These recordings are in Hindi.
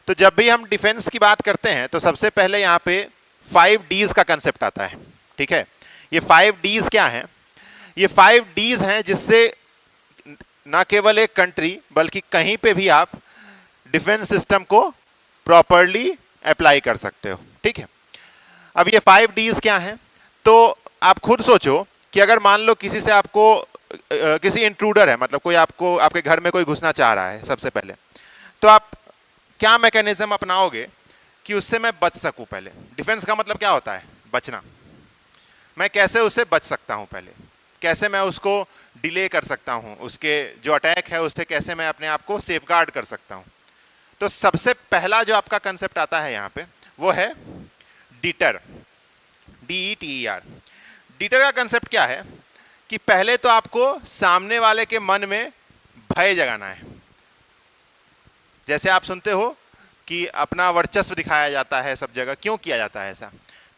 तो जब भी हम डिफेंस की बात करते हैं तो सबसे पहले यहाँ पे 5 Ds का कंसेप्ट आता है, ठीक है। ये 5 Ds क्या हैं? ये 5 Ds हैं जिससे ना केवल एक कंट्री बल्कि कहीं पे भी आप डिफेंस सिस्टम को प्रॉपरली अप्लाई कर सकते हो, ठीक है। अब ये 5 Ds क्या हैं? तो आप खुद सोचो कि अगर मान लो किसी से आपको किसी इंट्रूडर है, मतलब कोई आपको आपके घर में कोई घुसना चाह रहा है, सबसे पहले तो आप क्या मैकेनिज्म अपनाओगे कि उससे मैं बच सकूं? पहले डिफेंस का मतलब क्या होता है? बचना। मैं कैसे उससे बच सकता हूं? पहले कैसे मैं उसको डिले कर सकता हूं, उसके जो अटैक है उससे कैसे मैं अपने आप को सेफगार्ड कर सकता हूं? तो सबसे पहला जो आपका कंसेप्ट आता है यहाँ पे वो है डिटर, DETER। डिटर का कंसेप्ट क्या है कि पहले तो आपको सामने वाले के मन में भय जगाना है। जैसे आप सुनते हो कि अपना वर्चस्व दिखाया जाता है सब जगह, क्यों किया जाता है ऐसा?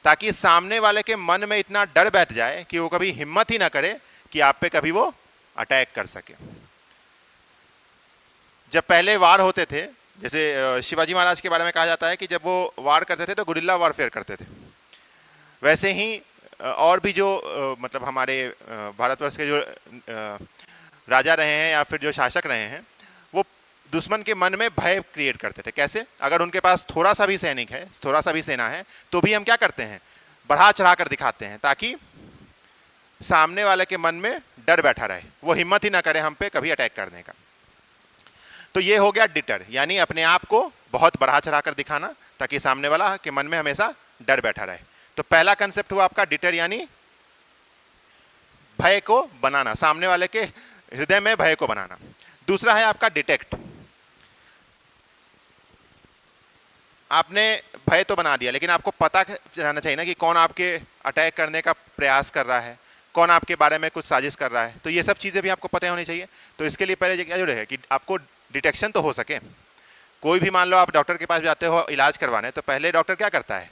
ताकि सामने वाले के मन में इतना डर बैठ जाए कि वो कभी हिम्मत ही ना करे कि आप पे कभी वो अटैक कर सके। जब पहले वार होते थे, जैसे शिवाजी महाराज के बारे में कहा जाता है कि जब वो वार करते थे तो गुरिल्ला वॉरफेयर करते थे, वैसे ही और भी जो मतलब हमारे भारतवर्ष के जो राजा रहे हैं या फिर जो शासक रहे हैं, वो दुश्मन के मन में भय क्रिएट करते थे। कैसे? अगर उनके पास थोड़ा सा भी सैनिक है, थोड़ा सा भी सेना है, तो भी हम क्या करते हैं? बढ़ा चढ़ा कर दिखाते हैं ताकि सामने वाले के मन में डर बैठा रहे, वो हिम्मत ही ना करे हम पे कभी अटैक करने का। तो ये हो गया डिटर, यानी अपने आप को बहुत बढ़ा चढ़ा कर दिखाना ताकि सामने वाला के मन में हमेशा डर बैठा रहे। तो पहला कंसेप्ट हुआ आपका डिटर, यानी भय को बनाना, सामने वाले के हृदय में भय को बनाना। दूसरा है आपका डिटेक्ट। आपने भय तो बना दिया, लेकिन आपको पता रहना चाहिए ना कि कौन आपके अटैक करने का प्रयास कर रहा है, कौन आपके बारे में कुछ साजिश कर रहा है। तो ये सब चीज़ें भी आपको पता होनी चाहिए। तो इसके लिए पहले क्या जुड़े है कि आपको डिटेक्शन तो हो सके। कोई भी मान लो आप डॉक्टर के पास जाते हो इलाज करवाने, तो पहले डॉक्टर क्या करता है?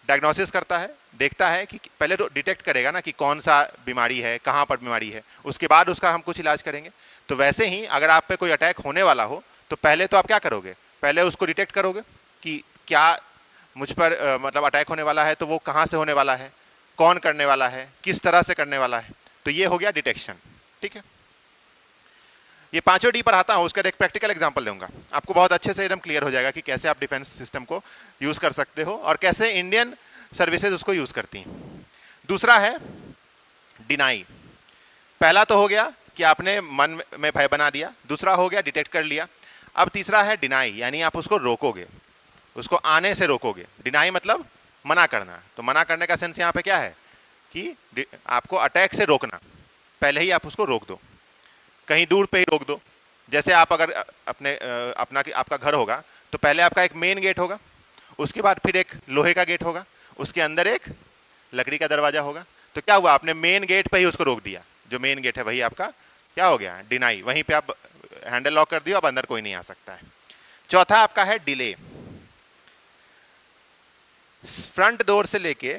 डायग्नोसिस करता है, देखता है कि पहले तो डिटेक्ट करेगा ना कि कौन सा बीमारी है, कहाँ पर बीमारी है, उसके बाद उसका हम कुछ इलाज करेंगे। तो वैसे ही अगर आप पे कोई अटैक होने वाला हो तो पहले तो आप क्या करोगे? पहले उसको डिटेक्ट करोगे कि क्या मुझ पर मतलब अटैक होने वाला है, तो वो कहाँ से होने वाला है, कौन करने वाला है, किस तरह से करने वाला है। तो ये हो गया डिटेक्शन, ठीक है। ये 5 D पर आता हूँ, उसका एक प्रैक्टिकल एग्जांपल दूंगा, आपको बहुत अच्छे से एकदम क्लियर हो जाएगा कि कैसे आप डिफेंस सिस्टम को यूज़ कर सकते हो और कैसे इंडियन सर्विसेज उसको यूज़ करती हैं। दूसरा है डिनाई। पहला तो हो गया कि आपने मन में भय बना दिया, दूसरा हो गया डिटेक्ट कर लिया। अब तीसरा है डिनाई, यानी आप उसको रोकोगे, उसको आने से रोकोगे। डिनाई मतलब मना करना। तो मना करने का सेंस यहाँ पे क्या है कि आपको अटैक से रोकना, पहले ही आप उसको रोक दो, कहीं दूर पे ही रोक दो। जैसे आप अगर आपका घर होगा तो पहले आपका एक मेन गेट होगा, उसके बाद फिर एक लोहे का गेट होगा, उसके अंदर एक लकड़ी का दरवाजा होगा। तो क्या हुआ? आपने मेन गेट पे ही उसको रोक दिया, जो मेन गेट है वही आपका क्या हो गया? डिनाई। वहीं पे आप हैंडल लॉक कर दियो, अब अंदर कोई नहीं आ सकता है। चौथा आपका है डिले। फ्रंट डोर से लेके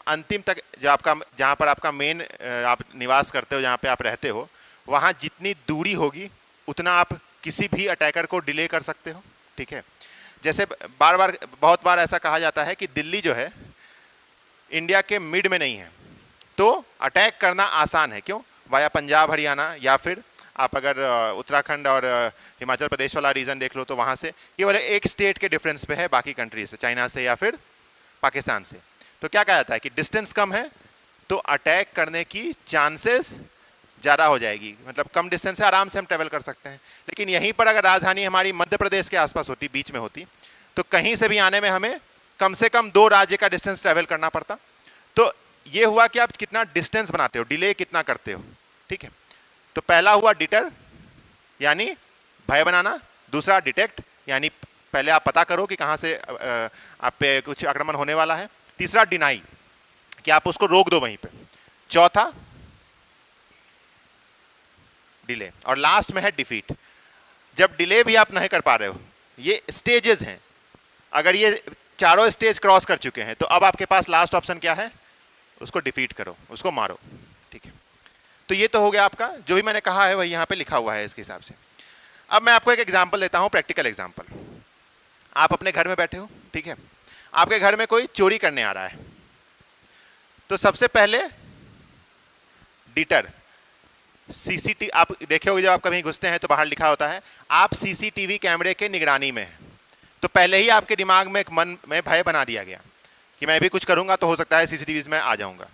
अंतिम तक जो आपका, जहाँ पर आपका मेन आप निवास करते हो, जहाँ पे आप रहते हो, वहाँ जितनी दूरी होगी उतना आप किसी भी अटैकर को डिले कर सकते हो, ठीक है। जैसे बहुत बार ऐसा कहा जाता है कि दिल्ली जो है इंडिया के मिड में नहीं है, तो अटैक करना आसान है। क्यों? वाया पंजाब हरियाणा, या फिर आप अगर उत्तराखंड और हिमाचल प्रदेश वाला रीजन देख लो तो वहाँ से केवल एक स्टेट के डिफरेंस पे है बाकी कंट्री से, चाइना से या फिर पाकिस्तान से। तो क्या कहा जाता है कि डिस्टेंस कम है तो अटैक करने की चांसेस ज़्यादा हो जाएगी, मतलब कम डिस्टेंस से आराम से हम ट्रेवल कर सकते हैं। लेकिन यहीं पर अगर राजधानी हमारी मध्य प्रदेश के आसपास होती, बीच में होती, तो कहीं से भी आने में हमें कम से कम 2 राज्य का डिस्टेंस ट्रेवल करना पड़ता। तो ये हुआ कि आप कितना डिस्टेंस बनाते हो, डिले कितना करते हो, ठीक है। तो पहला हुआ डिटर, यानी भय बनाना। दूसरा डिटेक्ट, यानी पहले आप पता करो कि कहाँ से आप पे कुछ आक्रमण होने वाला है। तीसरा डिनाई, कि आप उसको रोक दो वहीं पे। चौथा डिले, और लास्ट में है डिफीट। जब डिले भी आप नहीं कर पा रहे हो, ये स्टेजेस हैं, अगर ये चारों स्टेज क्रॉस कर चुके हैं तो अब आपके पास लास्ट ऑप्शन क्या है? उसको डिफीट करो, उसको मारो, ठीक है। तो ये तो हो गया आपका, जो भी मैंने कहा है वही यहाँ पे लिखा हुआ है इसके हिसाब से। अब मैं आपको एक एग्जांपल देता हूँ, प्रैक्टिकल एग्जांपल। आप अपने घर में बैठे हो, ठीक है, आपके घर में कोई चोरी करने आ रहा है, तो सबसे पहले डिटर, सीसीटीवी, आप देखे होंगे जब आप कहीं घुसते हैं तो बाहर लिखा होता है आप सीसीटीवी कैमरे के निगरानी में हैं, तो पहले ही आपके दिमाग में एक मन में भय बना दिया गया कि मैं भी कुछ करूंगा तो हो सकता है सीसीटीवी में आ जाऊंगा।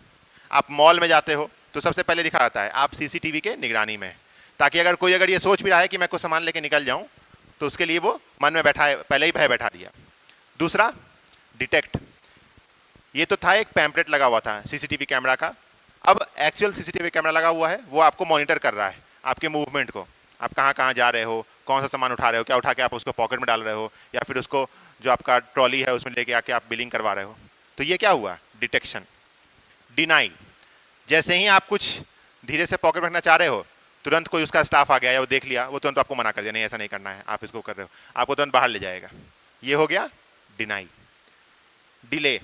आप मॉल में जाते हो तो सबसे पहले लिखा आता है आप सीसीटीवी के निगरानी में हैं, ताकि अगर कोई ये सोच भी रहा है कि मैं कुछ सामान लेके निकल जाऊं तो उसके लिए वो मन में बैठा है, पहले ही भय बैठा दिया। दूसरा डिटेक्ट, ये तो था एक पैम्पलेट लगा हुआ था सीसीटीवी कैमरा का, अब एक्चुअल सीसीटीवी कैमरा लगा हुआ है, वो आपको मॉनिटर कर रहा है आपके मूवमेंट को, आप कहाँ कहाँ जा रहे हो, कौन सा सामान उठा रहे हो, क्या उठा के आप उसको पॉकेट में डाल रहे हो या फिर उसको जो आपका ट्रॉली है उसमें लेके आके आप बिलिंग करवा रहे हो। तो ये क्या हुआ, डिटेक्शन। डिनाई, जैसे ही आप कुछ धीरे से पॉकेट में रखना चाह रहे हो तुरंत कोई उसका स्टाफ आ गया या वो देख लिया, वो तुरंत आपको मना कर दिया, नहीं ऐसा नहीं करना है, आप इसको कर रहे हो, आपको तुरंत बाहर ले जाएगा, ये हो गया डिनाई। डिले,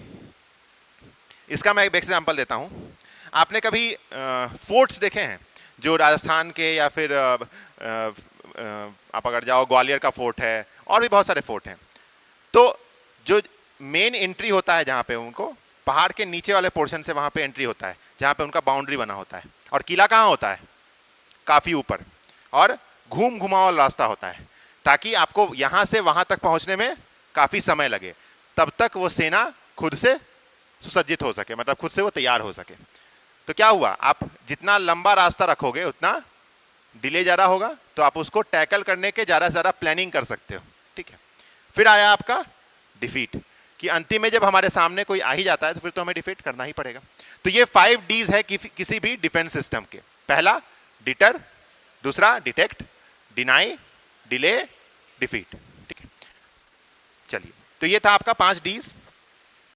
इसका मैं एक एग्जाम्पल देता हूँ। आपने कभी फोर्ट्स देखे हैं जो राजस्थान के या फिर आप अगर जाओ ग्वालियर का फोर्ट है और भी बहुत सारे फोर्ट हैं, तो जो मेन एंट्री होता है जहाँ पे उनको पहाड़ के नीचे वाले पोर्शन से वहाँ पे एंट्री होता है जहाँ पे उनका बाउंड्री बना होता है, और किला कहाँ होता है, काफ़ी ऊपर, और घुमावदार रास्ता होता है ताकि आपको यहाँ से वहाँ तक पहुँचने में काफ़ी समय लगे, तब तक वो सेना खुद से सुसज्जित हो सके, मतलब खुद से वो तैयार हो सके। तो क्या हुआ, आप जितना लंबा रास्ता रखोगे उतना डिले ज़्यादा होगा, तो आप उसको टैकल करने के ज़्यादा से ज़्यादा प्लानिंग कर सकते हो, ठीक है। फिर आया आपका डिफीट, कि अंतिम में जब हमारे सामने कोई आ ही जाता है तो फिर तो हमें डिफीट करना ही पड़ेगा। तो ये 5 Ds है किसी भी डिफेंस सिस्टम के। पहला डिटर, दूसरा डिटेक्ट, डिनाई, डिले, डिफीट, ठीक है। चलिए, तो ये था आपका 5 Ds।